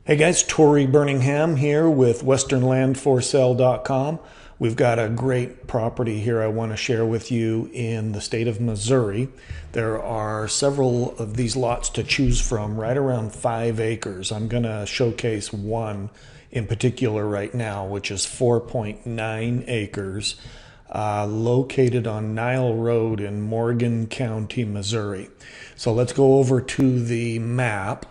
Hey guys, Tori Birmingham here with westernlandforsale.com. We've got a great property here I want to share with you in the state of Missouri. There are several of these lots to choose from, right around 5 acres. I'm going to showcase one in particular right now, which is 4.9 acres, located on Nile Road in Morgan County, Missouri. So let's go over to the map.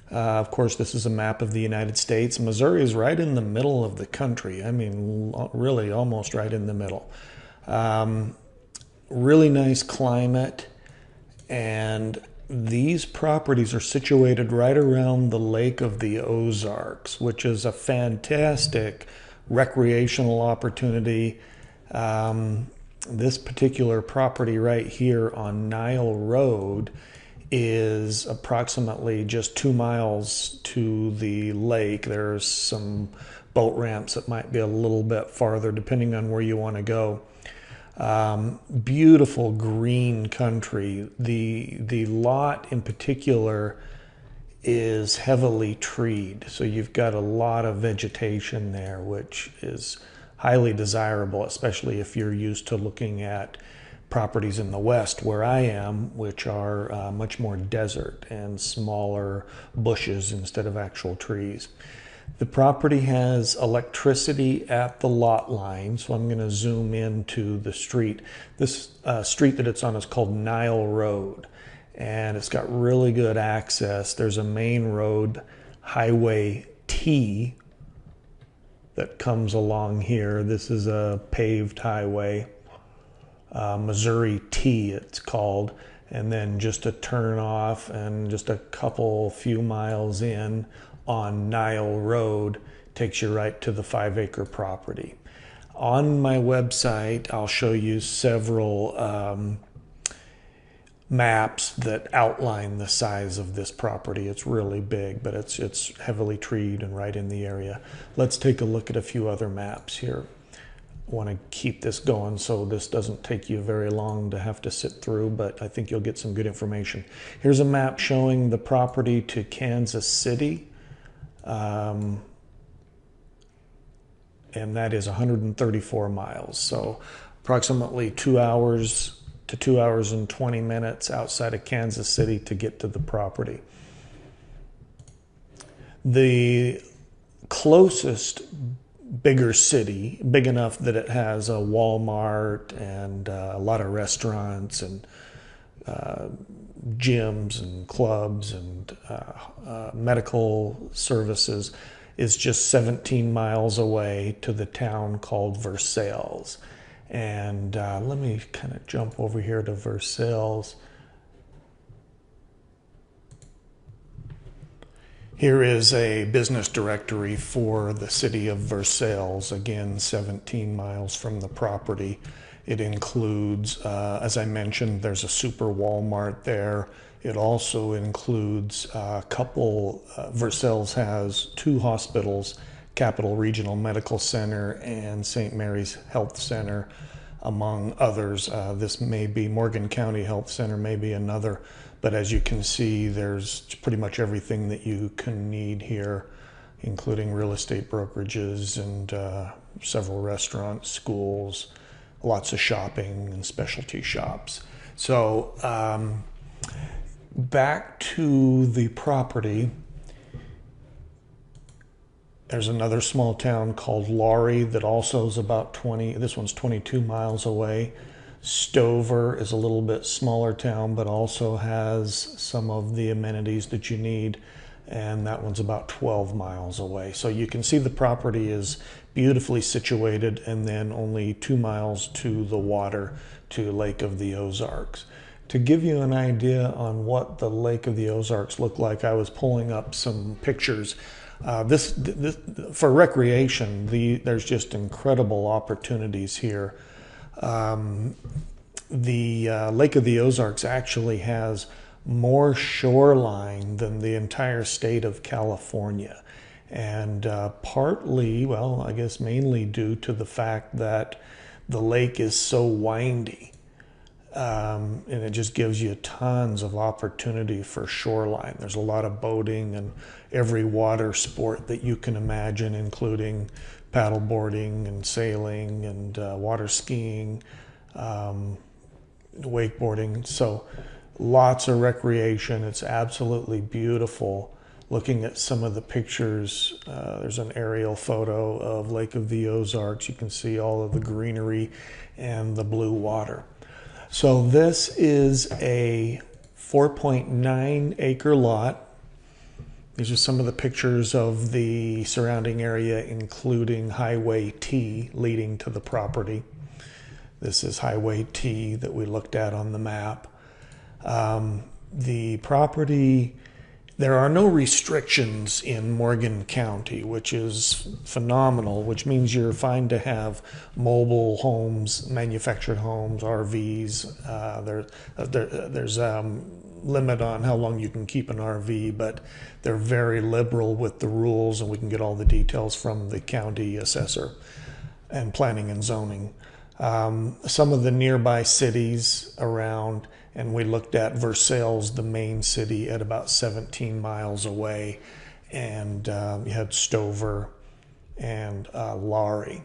Of course, this is a map of the United States. Missouri is right in the middle of the country. I mean, really almost right in the middle. Really nice climate, and these properties are situated right around the lake of the Ozarks, which is a fantastic recreational opportunity. This particular property right here on Nile Road is approximately just 2 miles to the lake. There's some boat ramps that might be a little bit farther depending on where you want to go. Beautiful green country. The lot in particular is heavily treed, so you've got a lot of vegetation there, which is highly desirable, especially if you're used to looking at properties in the west where I am, which are much more desert and smaller bushes instead of actual trees. The property has electricity at the lot line, so I'm going to zoom into the street. This street that it's on is called Nile Road, and it's got really good access. There's a main road, Highway T, that comes along here. This is a paved highway. Missouri T it's called, and then just a turn off and just a few miles in on Nile Road takes you right to the 5-acre property. On my website I'll show you several maps that outline the size of this property. It's really big, but it's heavily treed and right in the area. Let's take a look at a few other maps here. Want to keep this going so this doesn't take you very long to have to sit through, but I think you'll get some good information. Here's a map showing the property to Kansas City, and that is 134 miles, so approximately 2 hours to 2 hours and 20 minutes outside of Kansas City to get to the property. The closest bigger city, big enough that it has a Walmart and a lot of restaurants and gyms and clubs and medical services, is just 17 miles away to the town called Versailles. And let me kind of jump over here to Versailles. Here is a business directory for the city of Versailles, again 17 miles from the property. It includes, as I mentioned, there's a super Walmart there. It also includes a couple, Versailles has 2 hospitals, Capital Regional Medical Center and St. Mary's Health Center, among others. This may be Morgan County Health Center, maybe another. But as you can see, there's pretty much everything that you can need here, including real estate brokerages and several restaurants, schools, lots of shopping and specialty shops. So back to the property. There's another small town called Laurie that also is about 20, this one's 22 miles away. Stover is a little bit smaller town, but also has some of the amenities that you need, and that one's about 12 miles away. So you can see the property is beautifully situated, and then only 2 miles to the water, to Lake of the Ozarks. To give you an idea on what the Lake of the Ozarks look like, I was pulling up some pictures. For recreation, there's just incredible opportunities here. The Lake of the Ozarks actually has more shoreline than the entire state of California, and partly, well, I guess mainly due to the fact that the lake is so windy. and it just gives you tons of opportunity for shoreline. There's a lot of boating and every water sport that you can imagine, including paddle boarding and sailing and water skiing, wakeboarding. So lots of recreation. It's absolutely beautiful. Looking at some of the pictures, there's an aerial photo of Lake of the Ozarks. You can see all of the greenery and the blue water. So this is a 4.9 acre lot. These are some of the pictures of the surrounding area, including Highway T leading to the property. This is Highway T that we looked at on the map. The property, there are no restrictions in Morgan County, which is phenomenal, which means you're fine to have mobile homes, manufactured homes, RVs. There's limit on how long you can keep an RV, but they're very liberal with the rules, and we can get all the details from the county assessor and planning and zoning. Some of the nearby cities around, and we looked at Versailles, the main city, at about 17 miles away, and you had Stover and Laurie.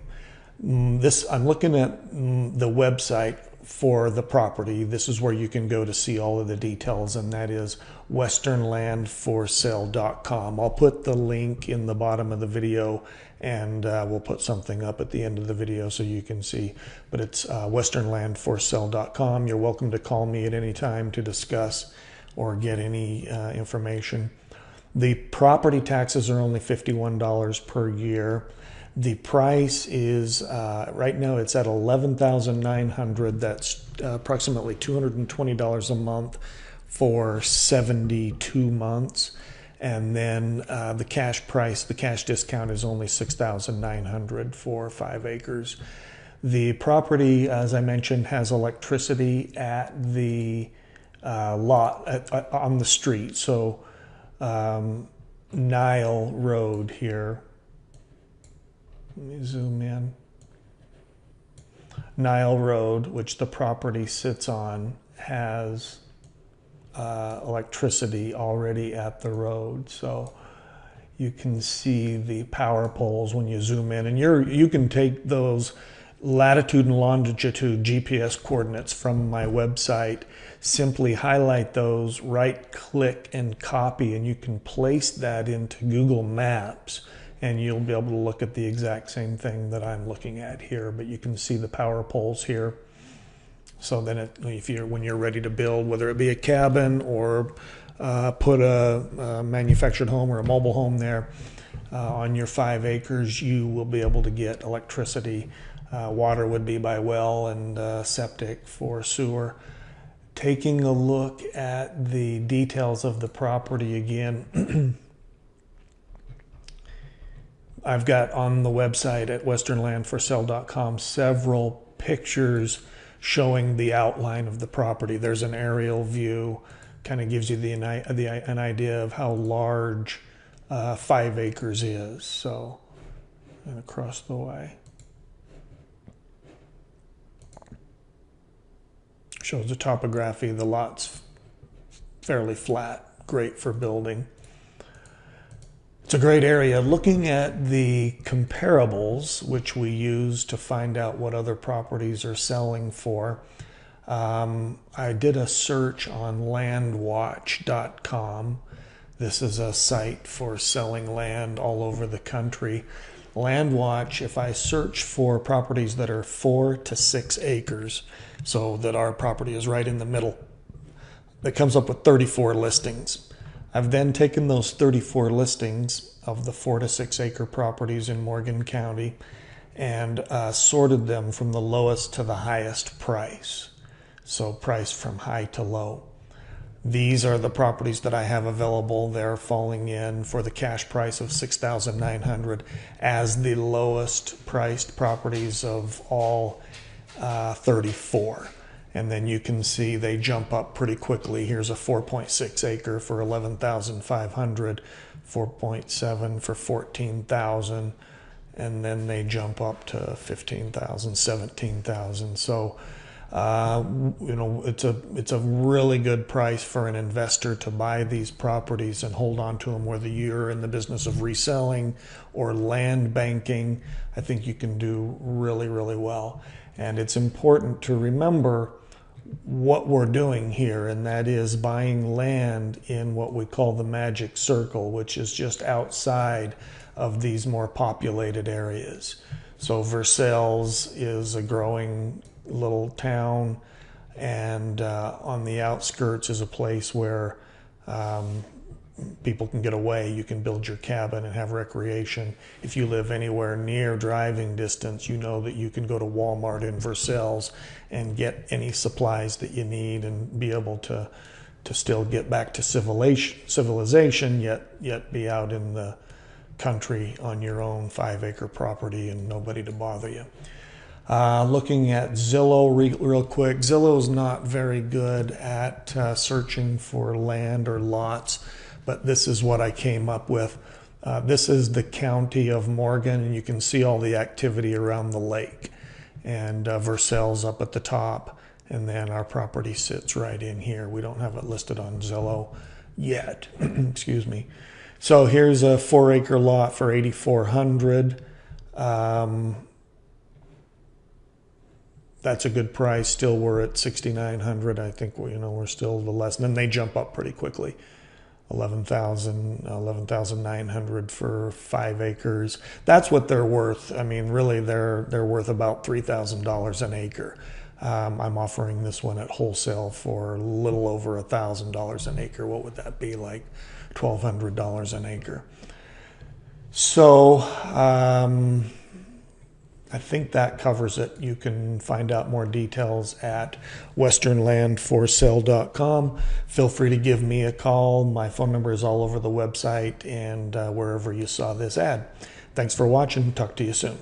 I'm looking at the website for the property. This is where you can go to see all of the details, and that is westernlandforsale.com. I'll put the link in the bottom of the video, and we'll put something up at the end of the video so you can see. But it's westernlandforsale.com. You're welcome to call me at any time to discuss or get any information. The property taxes are only $51 per year. The price is, right now it's at $11,900. That's approximately $220 a month for 72 months. And then the cash price, the cash discount is only $6,900 for 5 acres. The property, as I mentioned, has electricity at the lot, on the street. So Nile Road here. Let me zoom in. Nile Road, which the property sits on, has electricity already at the road. So you can see the power poles when you zoom in, and you can take those latitude and longitude GPS coordinates from my website, simply highlight those, right click and copy, and you can place that into Google Maps, and you'll be able to look at the exact same thing that I'm looking at here. But you can see the power poles here. So then when you're ready to build, whether it be a cabin or put a manufactured home or a mobile home there on your 5 acres, you will be able to get electricity. Water would be by well, and septic for sewer. Taking a look at the details of the property again, I've got on the website at westernlandforsale.com several pictures showing the outline of the property. There's an aerial view, kind of gives you an idea of how large 5 acres is. So, and across the way. Shows the topography. The lot's fairly flat, great for building. It's a great area. Looking at the comparables, which we use to find out what other properties are selling for, I did a search on landwatch.com. This is a site for selling land all over the country. Landwatch, if I search for properties that are 4 to 6 acres, so that our property is right in the middle, it comes up with 34 listings. I've then taken those 34 listings of the 4 to 6 acre properties in Morgan County and sorted them from the lowest to the highest price. So price from high to low. These are the properties that I have available. They're falling in for the cash price of $6,900 as the lowest priced properties of all 34. And then you can see they jump up pretty quickly. Here's a 4.6 acre for $11,500, 4.7 for $14,000, and then they jump up to $15,000, $17,000. So It's a really good price for an investor to buy these properties and hold on to them, whether you're in the business of reselling or land banking. I think you can do really, really well. And it's important to remember what we're doing here, and that is buying land in what we call the magic circle, which is just outside of these more populated areas. So Versailles is a growing little town, and on the outskirts is a place where people can get away. You can build your cabin and have recreation. If you live anywhere near driving distance, you know that you can go to Walmart in Versailles and get any supplies that you need and be able to still get back to civilization, yet be out in the country on your own 5-acre property and nobody to bother you. Looking at Zillow real quick. Zillow's not very good at searching for land or lots, but this is what I came up with. This is the county of Morgan, and you can see all the activity around the lake. And Versailles up at the top, and then our property sits right in here. We don't have it listed on Zillow yet. Excuse me. So here's a 4-acre lot for $8,400. That's a good price. Still, we're at $6,900. I think we're still the less. And then they jump up pretty quickly. $11,900 for 5 acres. That's what they're worth. I mean, really, they're worth about $3,000 an acre. I'm offering this one at wholesale for a little over $1,000 an acre. What would that be, like $1,200 an acre? So I think that covers it. You can find out more details at westernlandforsale.com. Feel free to give me a call. My phone number is all over the website and wherever you saw this ad. Thanks for watching. Talk to you soon.